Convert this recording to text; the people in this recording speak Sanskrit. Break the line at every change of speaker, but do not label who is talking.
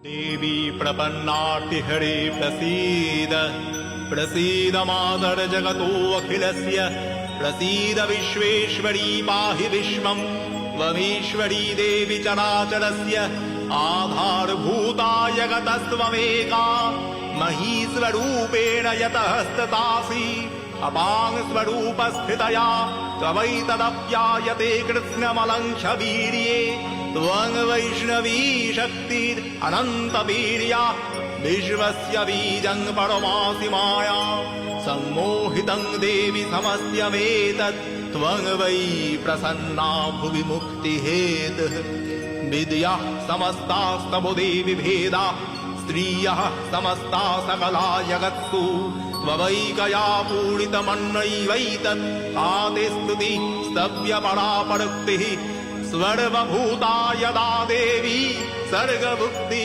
देवी प्रपन्नार्तिहरे प्रसीद प्रसीद मातर जगतो अखिलस्य प्रसीद विश्वेश्वरी पाहि विश्वं त्वमीश्वरी देवी चराचरस्य आधारभूता जगतस्त्वमेका महीस्वरूपेण यतः स्थितासि अपां स्वरूपस्थितया त्वमैतदप्यायते कृत्स्नमलङ्घ्यवीर्ये त्वं वैष्णवी शक्तिर् अनन्तवीर्या विश्वस्य बीजं परमासि माया सम्मोहितं देवि समस्त्यमेतत् त्वं वै प्रसन्ना भुवि मुक्तिहेतुः विद्याः समस्तास्तव देवि भेदा स्त्रियः समस्ता सकला जगत्सु त्ववैकया पूरितमन्नैवैतत् आते स्तुतिः स्तव्यपरापरुक्तिः सर्वभूता यदा देवी सर्गभुक्ति